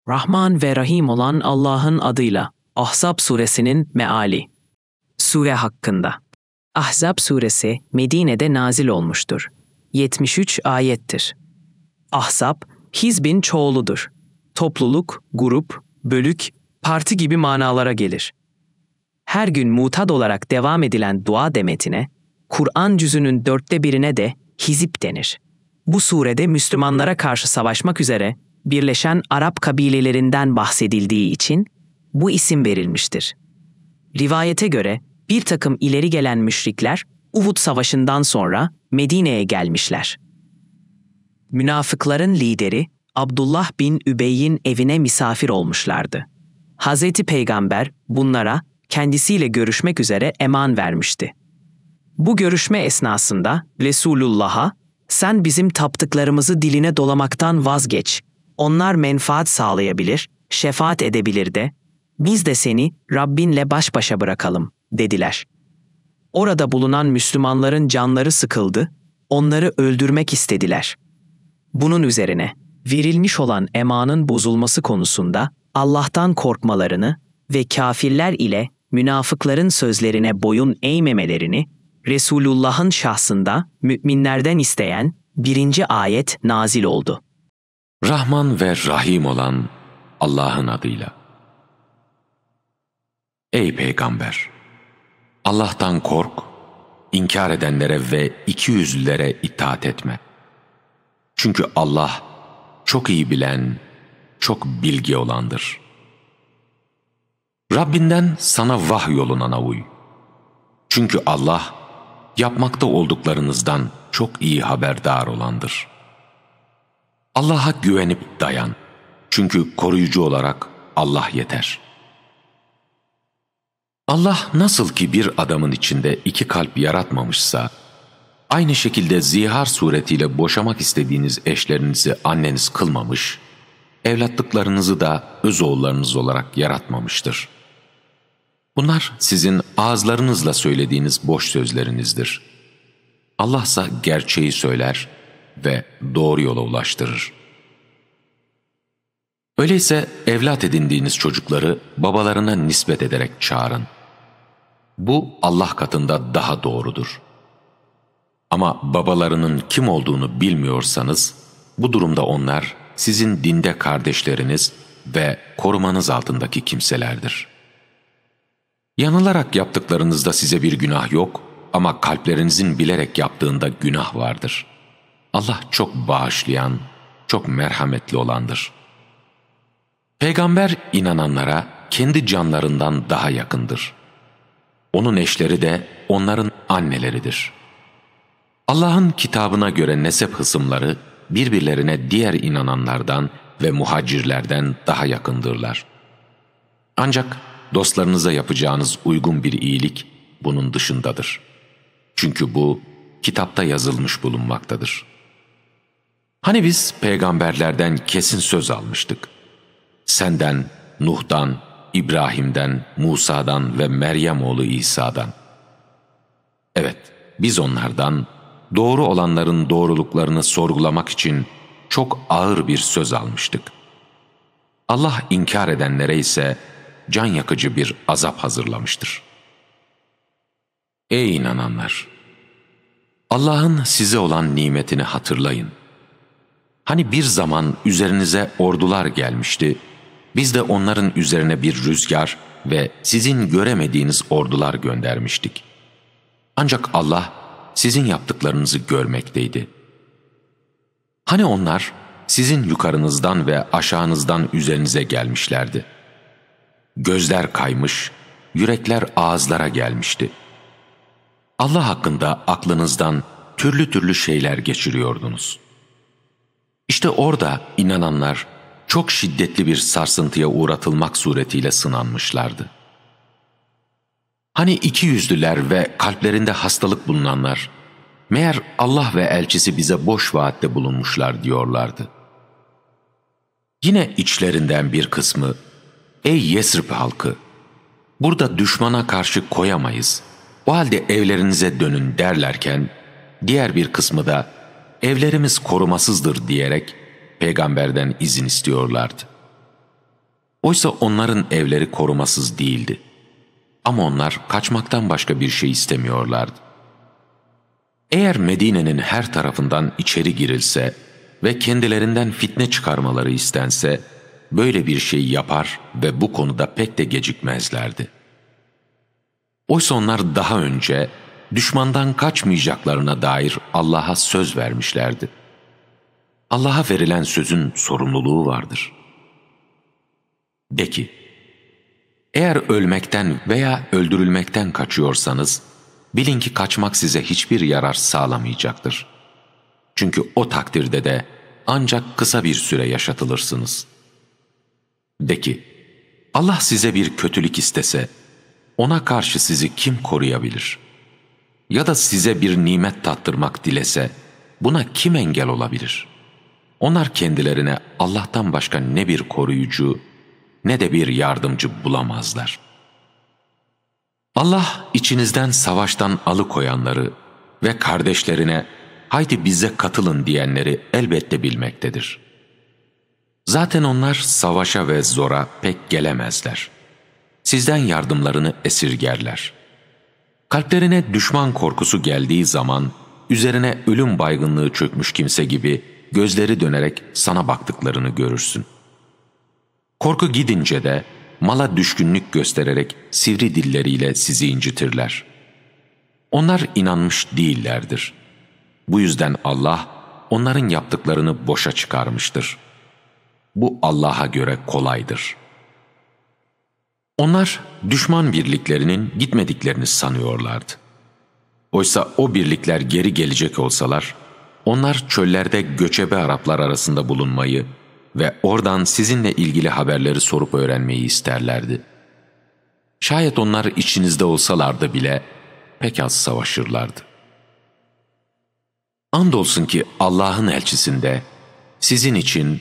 Rahman ve Rahim olan Allah'ın adıyla. Ahzab suresinin meali. Sure hakkında. Ahzab suresi Medine'de nazil olmuştur. 73 ayettir. Ahzab, hizbin çoğuludur. Topluluk, grup, bölük, parti gibi manalara gelir. Her gün mutad olarak devam edilen dua demetine, Kur'an cüzünün 1/4'ine de hizip denir. Bu surede Müslümanlara karşı savaşmak üzere birleşen Arap kabilelerinden bahsedildiği için bu isim verilmiştir. Rivayete göre bir takım ileri gelen müşrikler Uhud Savaşı'ndan sonra Medine'ye gelmişler. Münafıkların lideri Abdullah bin Übey'in evine misafir olmuşlardı. Hazreti Peygamber bunlara kendisiyle görüşmek üzere eman vermişti. Bu görüşme esnasında Resulullah'a "Sen bizim taptıklarımızı diline dolamaktan vazgeç. Onlar menfaat sağlayabilir, şefaat edebilir de, biz de seni Rabbinle baş başa bırakalım," dediler. Orada bulunan Müslümanların canları sıkıldı, onları öldürmek istediler. Bunun üzerine verilmiş olan emanın bozulması konusunda Allah'tan korkmalarını ve kafirler ile münafıkların sözlerine boyun eğmemelerini Resulullah'ın şahsında müminlerden isteyen 1. ayet nazil oldu. Rahman ve Rahim olan Allah'ın adıyla. Ey Peygamber! Allah'tan kork, inkar edenlere ve ikiyüzlülere itaat etme. Çünkü Allah çok iyi bilen, çok bilgi olandır. Rabbinden sana vahyolunana uy. Çünkü Allah yapmakta olduklarınızdan çok iyi haberdar olandır. Allah'a güvenip dayan. Çünkü koruyucu olarak Allah yeter. Allah nasıl ki bir adamın içinde 2 kalp yaratmamışsa, aynı şekilde zihar suretiyle boşamak istediğiniz eşlerinizi anneniz kılmamış, evlatlıklarınızı da öz oğullarınız olarak yaratmamıştır. Bunlar sizin ağızlarınızla söylediğiniz boş sözlerinizdir. Allah'sa gerçeği söyler ve doğru yola ulaştırır. Öyleyse evlat edindiğiniz çocukları babalarına nispet ederek çağırın. Bu Allah katında daha doğrudur. Ama babalarının kim olduğunu bilmiyorsanız, bu durumda onlar sizin dinde kardeşleriniz ve korumanız altındaki kimselerdir. Yanılarak yaptıklarınızda size bir günah yok ama kalplerinizin bilerek yaptığında günah vardır. Allah çok bağışlayan, çok merhametli olandır. Peygamber inananlara kendi canlarından daha yakındır. Onun eşleri de onların anneleridir. Allah'ın kitabına göre nesep hısımları birbirlerine diğer inananlardan ve muhacirlerden daha yakındırlar. Ancak dostlarınıza yapacağınız uygun bir iyilik bunun dışındadır. Çünkü bu kitapta yazılmış bulunmaktadır. Hani biz peygamberlerden kesin söz almıştık. Senden, Nuh'dan, İbrahim'den, Musa'dan ve Meryem oğlu İsa'dan. Evet, biz onlardan doğru olanların doğruluklarını sorgulamak için çok ağır bir söz almıştık. Allah inkar edenlere ise can yakıcı bir azap hazırlamıştır. Ey inananlar! Allah'ın size olan nimetini hatırlayın. Hani bir zaman üzerinize ordular gelmişti, biz de onların üzerine bir rüzgar ve sizin göremediğiniz ordular göndermiştik. Ancak Allah sizin yaptıklarınızı görmekteydi. Hani onlar sizin yukarınızdan ve aşağınızdan üzerinize gelmişlerdi. Gözler kaymış, yürekler ağızlara gelmişti. Allah hakkında aklınızdan türlü türlü şeyler geçiriyordunuz. İşte orada inananlar çok şiddetli bir sarsıntıya uğratılmak suretiyle sınanmışlardı. Hani ikiyüzlüler ve kalplerinde hastalık bulunanlar, meğer Allah ve elçisi bize boş vaatte bulunmuşlar diyorlardı. Yine içlerinden bir kısmı, ey Yesrib halkı, burada düşmana karşı koyamayız, o halde evlerinize dönün derlerken, diğer bir kısmı da evlerimiz korumasızdır diyerek peygamberden izin istiyorlardı. Oysa onların evleri korumasız değildi. Ama onlar kaçmaktan başka bir şey istemiyorlardı. Eğer Medine'nin her tarafından içeri girilse ve kendilerinden fitne çıkarmaları istense, böyle bir şey yapar ve bu konuda pek de gecikmezlerdi. Oysa onlar daha önce düşmandan kaçmayacaklarına dair Allah'a söz vermişlerdi. Allah'a verilen sözün sorumluluğu vardır. De ki, eğer ölmekten veya öldürülmekten kaçıyorsanız, bilin ki kaçmak size hiçbir yarar sağlamayacaktır. Çünkü o takdirde de ancak kısa bir süre yaşatılırsınız. De ki, Allah size bir kötülük istese, ona karşı sizi kim koruyabilir? Ya da size bir nimet tattırmak dilese, buna kim engel olabilir? Onlar kendilerine Allah'tan başka ne bir koruyucu, ne de bir yardımcı bulamazlar. Allah içinizden savaştan alıkoyanları ve kardeşlerine haydi bize katılın diyenleri elbette bilmektedir. Zaten onlar savaşa ve zora pek gelemezler. Sizden yardımlarını esirgerler. Kalplerine düşman korkusu geldiği zaman üzerine ölüm baygınlığı çökmüş kimse gibi gözleri dönerek sana baktıklarını görürsün. Korku gidince de mala düşkünlük göstererek sivri dilleriyle sizi incitirler. Onlar inanmış değillerdir. Bu yüzden Allah onların yaptıklarını boşa çıkarmıştır. Bu Allah'a göre kolaydır. Onlar düşman birliklerinin gitmediklerini sanıyorlardı. Oysa o birlikler geri gelecek olsalar, onlar çöllerde göçebe Araplar arasında bulunmayı ve oradan sizinle ilgili haberleri sorup öğrenmeyi isterlerdi. Şayet onlar içinizde olsalardı bile pek az savaşırlardı. Andolsun ki Allah'ın elçisinde sizin için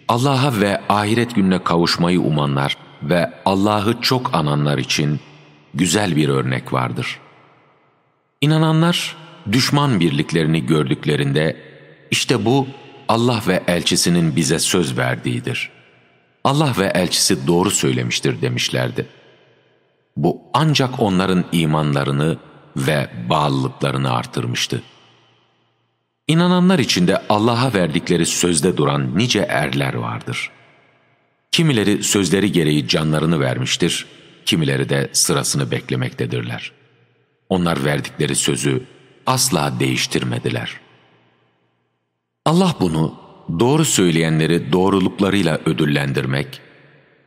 Allah'a ve ahiret gününe kavuşmayı umanlar ve Allah'ı çok ananlar için güzel bir örnek vardır. İnananlar düşman birliklerini gördüklerinde işte bu Allah ve elçisinin bize söz verdiğidir. Allah ve elçisi doğru söylemiştir demişlerdi. Bu ancak onların imanlarını ve bağlılıklarını artırmıştı. İnananlar içinde Allah'a verdikleri sözde duran nice erler vardır. Kimileri sözleri gereği canlarını vermiştir, kimileri de sırasını beklemektedirler. Onlar verdikleri sözü asla değiştirmediler. Allah bunu doğru söyleyenleri doğruluklarıyla ödüllendirmek,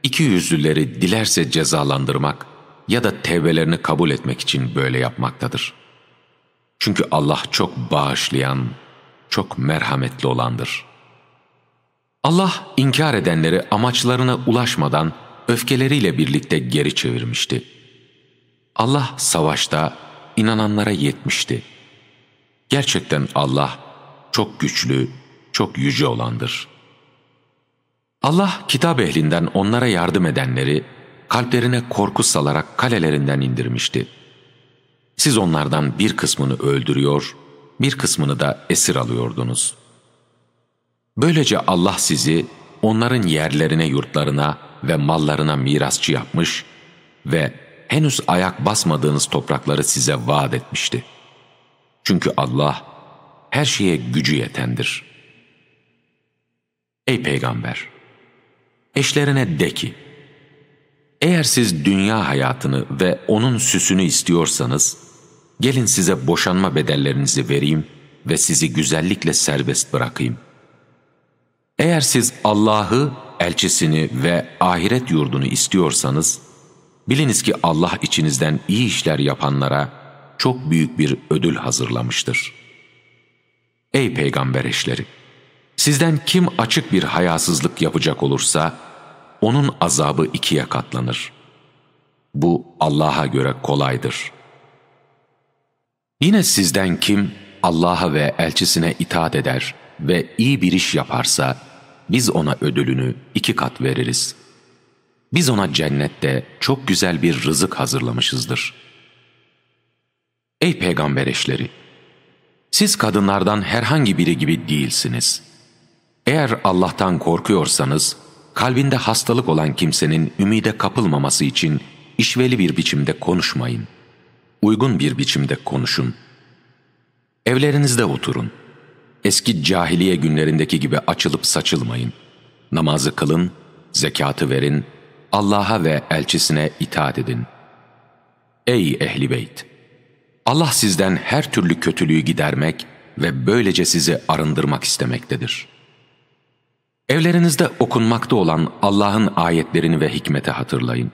ikiyüzlüleri dilerse cezalandırmak ya da tevbelerini kabul etmek için böyle yapmaktadır. Çünkü Allah çok bağışlayan, çok merhametli olandır. Allah inkar edenleri amaçlarına ulaşmadan öfkeleriyle birlikte geri çevirmişti. Allah savaşta inananlara yetmişti. Gerçekten Allah çok güçlü, çok yüce olandır. Allah kitap ehlinden onlara yardım edenleri kalplerine korku salarak kalelerinden indirmişti. Siz onlardan bir kısmını öldürüyor, bir kısmını da esir alıyordunuz. Böylece Allah sizi onların yerlerine, yurtlarına ve mallarına mirasçı yapmış ve henüz ayak basmadığınız toprakları size vaat etmişti. Çünkü Allah her şeye gücü yetendir. Ey Peygamber! Eşlerine de ki, eğer siz dünya hayatını ve onun süsünü istiyorsanız, gelin size boşanma bedellerinizi vereyim ve sizi güzellikle serbest bırakayım. Eğer siz Allah'ı, elçisini ve ahiret yurdunu istiyorsanız, biliniz ki Allah içinizden iyi işler yapanlara çok büyük bir ödül hazırlamıştır. Ey Peygamber eşleri! Sizden kim açık bir hayasızlık yapacak olursa, onun azabı 2'ye katlanır. Bu Allah'a göre kolaydır. Yine sizden kim Allah'a ve elçisine itaat eder ve iyi bir iş yaparsa, biz ona ödülünü 2 kat veririz. Biz ona cennette çok güzel bir rızık hazırlamışızdır. Ey Peygamber eşleri! Siz kadınlardan herhangi biri gibi değilsiniz. Eğer Allah'tan korkuyorsanız, kalbinde hastalık olan kimsenin ümide kapılmaması için işveli bir biçimde konuşmayın. Uygun bir biçimde konuşun. Evlerinizde oturun. Eski cahiliye günlerindeki gibi açılıp saçılmayın. Namazı kılın, zekatı verin, Allah'a ve elçisine itaat edin. Ey ehli beyt! Allah sizden her türlü kötülüğü gidermek ve böylece sizi arındırmak istemektedir. Evlerinizde okunmakta olan Allah'ın ayetlerini ve hikmeti hatırlayın.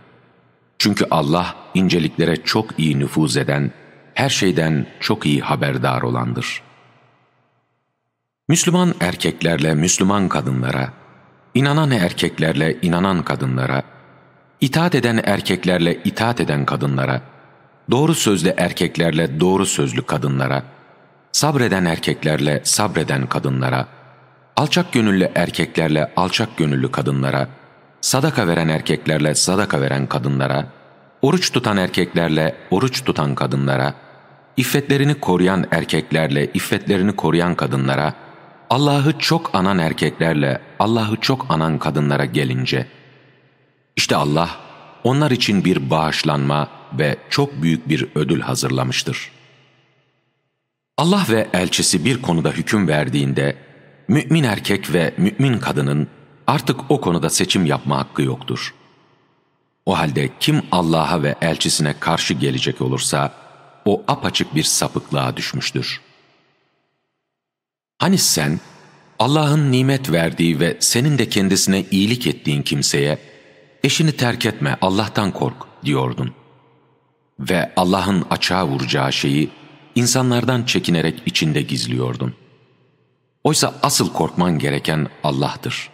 Çünkü Allah inceliklere çok iyi nüfuz eden, her şeyden çok iyi haberdar olandır. Müslüman erkeklerle Müslüman kadınlara, inanan erkeklerle inanan kadınlara, itaat eden erkeklerle itaat eden kadınlara, doğru sözlü erkeklerle doğru sözlü kadınlara, sabreden erkeklerle sabreden kadınlara, alçak gönüllü erkeklerle alçak gönüllü kadınlara, sadaka veren erkeklerle sadaka veren kadınlara, oruç tutan erkeklerle oruç tutan kadınlara, iffetlerini koruyan erkeklerle iffetlerini koruyan kadınlara, Allah'ı çok anan erkeklerle Allah'ı çok anan kadınlara gelince, işte Allah onlar için bir bağışlanma ve çok büyük bir ödül hazırlamıştır. Allah ve elçisi bir konuda hüküm verdiğinde, mümin erkek ve mümin kadının artık o konuda seçim yapma hakkı yoktur. O halde kim Allah'a ve elçisine karşı gelecek olursa, o apaçık bir sapıklığa düşmüştür. Hani sen, Allah'ın nimet verdiği ve senin de kendisine iyilik ettiğin kimseye, eşini terk etme, Allah'tan kork diyordun. Ve Allah'ın açığa vuracağı şeyi, insanlardan çekinerek içinde gizliyordun. Oysa asıl korkman gereken Allah'tır.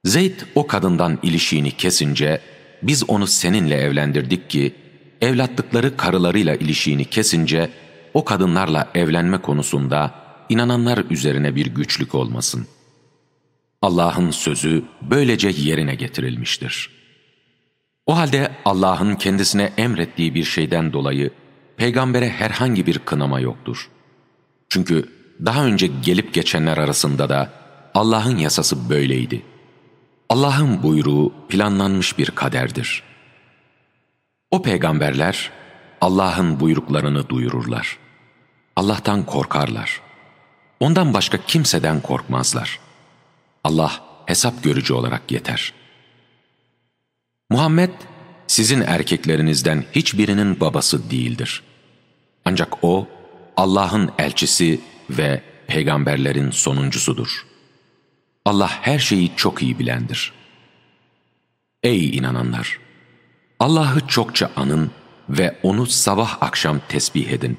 Zeyd o kadından ilişiğini kesince, biz onu seninle evlendirdik ki, evlatlıkları karılarıyla ilişiğini kesince, o kadınlarla evlenme konusunda inananlar üzerine bir güçlük olmasın. Allah'ın sözü böylece yerine getirilmiştir. O halde Allah'ın kendisine emrettiği bir şeyden dolayı, peygambere herhangi bir kınama yoktur. Çünkü daha önce gelip geçenler arasında da Allah'ın yasası böyleydi. Allah'ın buyruğu planlanmış bir kaderdir. O peygamberler Allah'ın buyruklarını duyururlar. Allah'tan korkarlar. Ondan başka kimseden korkmazlar. Allah hesap görücü olarak yeter. Muhammed sizin erkeklerinizden hiçbirinin babası değildir. Ancak o Allah'ın elçisi ve peygamberlerin sonuncusudur. Allah her şeyi çok iyi bilendir. Ey inananlar! Allah'ı çokça anın ve onu sabah akşam tesbih edin.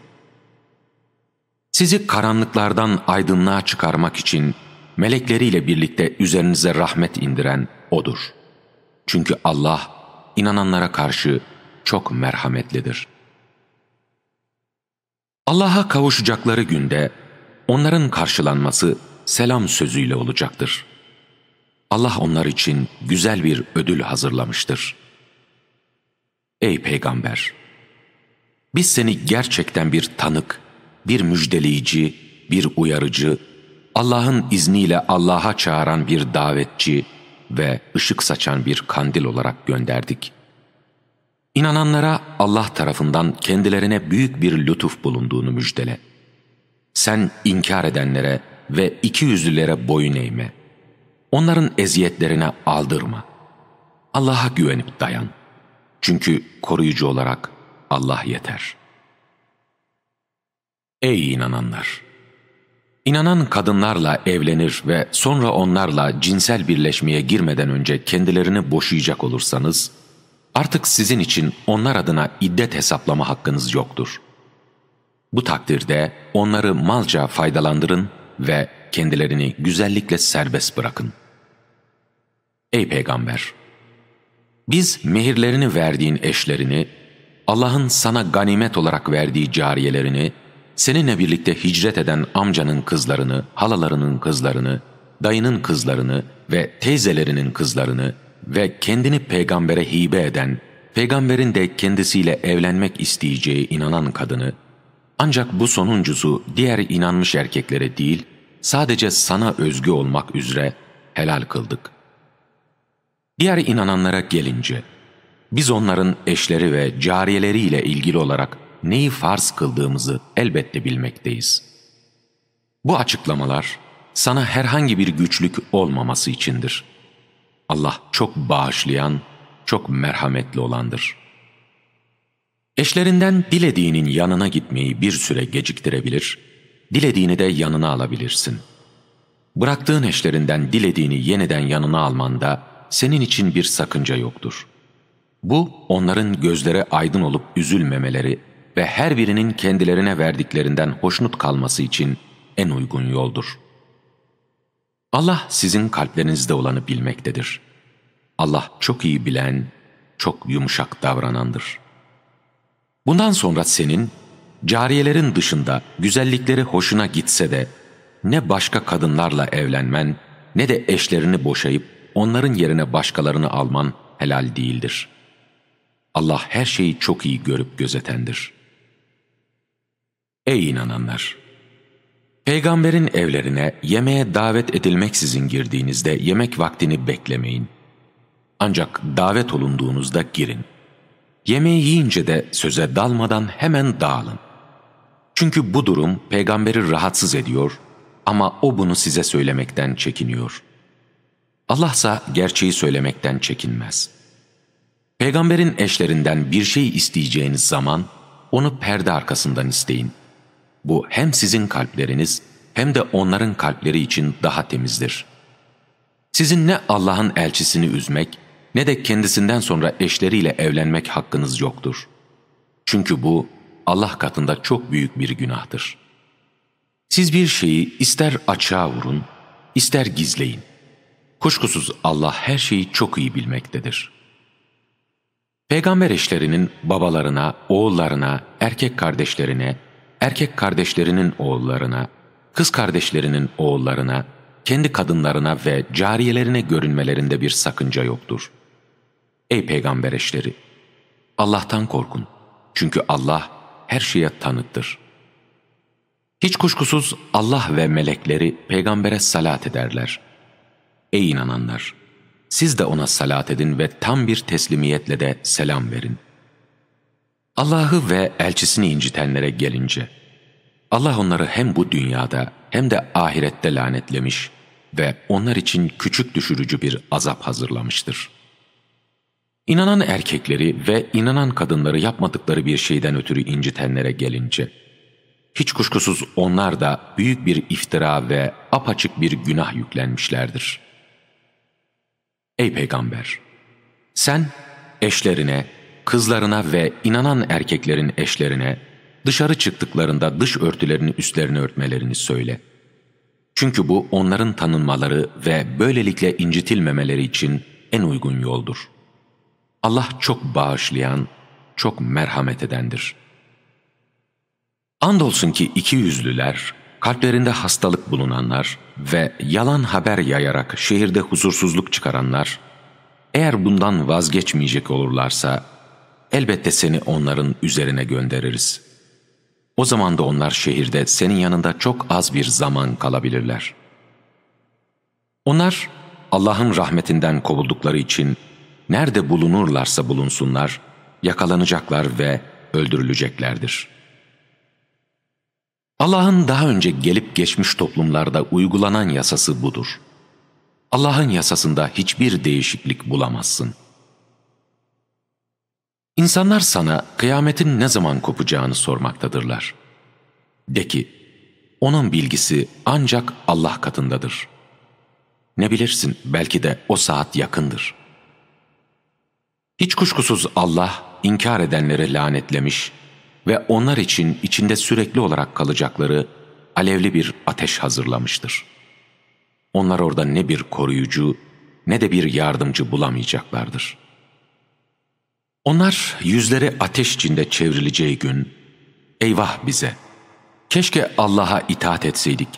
Sizi karanlıklardan aydınlığa çıkarmak için melekleriyle birlikte üzerinize rahmet indiren O'dur. Çünkü Allah inananlara karşı çok merhametlidir. Allah'a kavuşacakları günde onların karşılanması selam sözüyle olacaktır. Allah onlar için güzel bir ödül hazırlamıştır. Ey Peygamber! Biz seni gerçekten bir tanık, bir müjdeleyici, bir uyarıcı, Allah'ın izniyle Allah'a çağıran bir davetçi ve ışık saçan bir kandil olarak gönderdik. İnananlara Allah tarafından kendilerine büyük bir lütuf bulunduğunu müjdele. Sen inkar edenlere ve ikiyüzlülere boyun eğme. Onların eziyetlerine aldırma. Allah'a güvenip dayan. Çünkü koruyucu olarak Allah yeter. Ey inananlar! İnanan kadınlarla evlenir ve sonra onlarla cinsel birleşmeye girmeden önce kendilerini boşayacak olursanız, artık sizin için onlar adına iddet hesaplama hakkınız yoktur. Bu takdirde onları malca faydalandırın ve kendilerini güzellikle serbest bırakın. Ey Peygamber! Biz mehirlerini verdiğin eşlerini, Allah'ın sana ganimet olarak verdiği cariyelerini, seninle birlikte hicret eden amcanın kızlarını, halalarının kızlarını, dayının kızlarını ve teyzelerinin kızlarını ve kendini peygambere hibe eden, peygamberin de kendisiyle evlenmek isteyeceği inanan kadını, ancak bu sonuncusu diğer inanmış erkeklere değil, sadece sana özgü olmak üzere helal kıldık. Diğer inananlara gelince, biz onların eşleri ve cariyeleriyle ilgili olarak neyi farz kıldığımızı elbette bilmekteyiz. Bu açıklamalar sana herhangi bir güçlük olmaması içindir. Allah çok bağışlayan, çok merhametli olandır. Eşlerinden dilediğinin yanına gitmeyi bir süre geciktirebilir, dilediğini de yanına alabilirsin. Bıraktığın eşlerinden dilediğini yeniden yanına almanda senin için bir sakınca yoktur. Bu, onların gözleri aydın olup üzülmemeleri ve her birinin kendilerine verdiklerinden hoşnut kalması için en uygun yoldur. Allah sizin kalplerinizde olanı bilmektedir. Allah çok iyi bilen, çok yumuşak davranandır. Bundan sonra senin, cariyelerin dışında güzellikleri hoşuna gitse de, ne başka kadınlarla evlenmen, ne de eşlerini boşayıp onların yerine başkalarını alman helal değildir. Allah her şeyi çok iyi görüp gözetendir. Ey inananlar! Peygamberin evlerine yemeğe davet edilmeksizin girdiğinizde yemek vaktini beklemeyin. Ancak davet olunduğunuzda girin. Yemeği yiyince de söze dalmadan hemen dağılın. Çünkü bu durum peygamberi rahatsız ediyor ama o bunu size söylemekten çekiniyor. Allahsa gerçeği söylemekten çekinmez. Peygamberin eşlerinden bir şey isteyeceğiniz zaman onu perde arkasından isteyin. Bu hem sizin kalpleriniz hem de onların kalpleri için daha temizdir. Sizin ne Allah'ın elçisini üzmek ne de kendisinden sonra eşleriyle evlenmek hakkınız yoktur. Çünkü bu Allah katında çok büyük bir günahtır. Siz bir şeyi ister açığa vurun, ister gizleyin. Kuşkusuz Allah her şeyi çok iyi bilmektedir. Peygamber eşlerinin babalarına, oğullarına, erkek kardeşlerine, erkek kardeşlerinin oğullarına, kız kardeşlerinin oğullarına, kendi kadınlarına ve cariyelerine görünmelerinde bir sakınca yoktur. Ey peygamber eşleri! Allah'tan korkun. Çünkü Allah her şeye tanıktır. Hiç kuşkusuz Allah ve melekleri peygambere salat ederler. Ey inananlar! Siz de ona salat edin ve tam bir teslimiyetle de selam verin. Allah'ı ve elçisini incitenlere gelince, Allah onları hem bu dünyada hem de ahirette lanetlemiş ve onlar için küçük düşürücü bir azap hazırlamıştır. İnanan erkekleri ve inanan kadınları yapmadıkları bir şeyden ötürü incitenlere gelince, hiç kuşkusuz onlar da büyük bir iftira ve apaçık bir günah yüklenmişlerdir. Ey Peygamber! Sen eşlerine, kızlarına ve inanan erkeklerin eşlerine dışarı çıktıklarında dış örtülerini üstlerine örtmelerini söyle. Çünkü bu onların tanınmaları ve böylelikle incitilmemeleri için en uygun yoldur. Allah çok bağışlayan, çok merhamet edendir. Andolsun ki ikiyüzlüler, kalplerinde hastalık bulunanlar ve yalan haber yayarak şehirde huzursuzluk çıkaranlar, eğer bundan vazgeçmeyecek olurlarsa, elbette seni onların üzerine göndeririz. O zaman da onlar şehirde senin yanında çok az bir zaman kalabilirler. Onlar Allah'ın rahmetinden kovuldukları için nerede bulunurlarsa bulunsunlar, yakalanacaklar ve öldürüleceklerdir. Allah'ın daha önce gelip geçmiş toplumlarda uygulanan yasası budur. Allah'ın yasasında hiçbir değişiklik bulamazsın. İnsanlar sana kıyametin ne zaman kopacağını sormaktadırlar. De ki, onun bilgisi ancak Allah katındadır. Ne bilirsin, belki de o saat yakındır. Hiç kuşkusuz Allah inkar edenleri lanetlemiş ve onlar için içinde sürekli olarak kalacakları alevli bir ateş hazırlamıştır. Onlar orada ne bir koruyucu ne de bir yardımcı bulamayacaklardır. Onlar yüzleri ateş içinde çevrileceği gün, eyvah bize, keşke Allah'a itaat etseydik,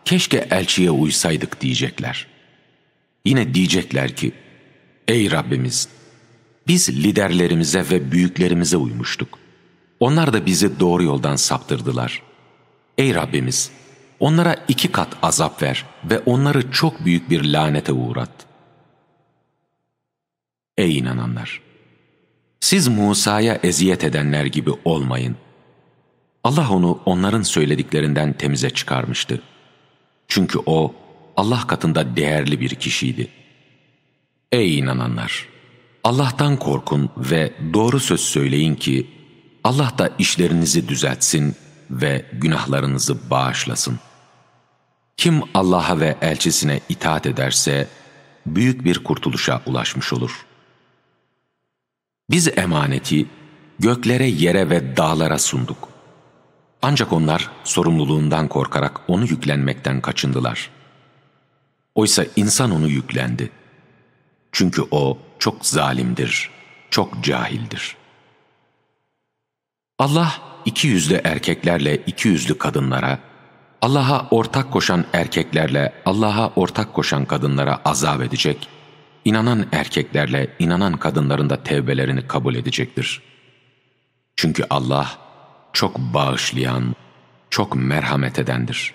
keşke elçiye uysaydık diyecekler. Yine diyecekler ki, ey Rabbimiz, biz liderlerimize ve büyüklerimize uymuştuk. Onlar da bizi doğru yoldan saptırdılar. Ey Rabbimiz, onlara 2 kat azap ver ve onları çok büyük bir lanete uğrat. Ey inananlar! Siz Musa'ya eziyet edenler gibi olmayın. Allah onu onların söylediklerinden temize çıkarmıştı. Çünkü o Allah katında değerli bir kişiydi. Ey inananlar! Allah'tan korkun ve doğru söz söyleyin ki Allah da işlerinizi düzeltsin ve günahlarınızı bağışlasın. Kim Allah'a ve elçisine itaat ederse büyük bir kurtuluşa ulaşmış olur. Biz emaneti göklere, yere ve dağlara sunduk. Ancak onlar sorumluluğundan korkarak onu yüklenmekten kaçındılar. Oysa insan onu yüklendi. Çünkü o çok zalimdir, çok cahildir. Allah iki yüzlü erkeklerle iki yüzlü kadınlara, Allah'a ortak koşan erkeklerle Allah'a ortak koşan kadınlara azap edecek, inanan erkeklerle inanan kadınların da tevbelerini kabul edecektir. Çünkü Allah çok bağışlayan, çok merhamet edendir.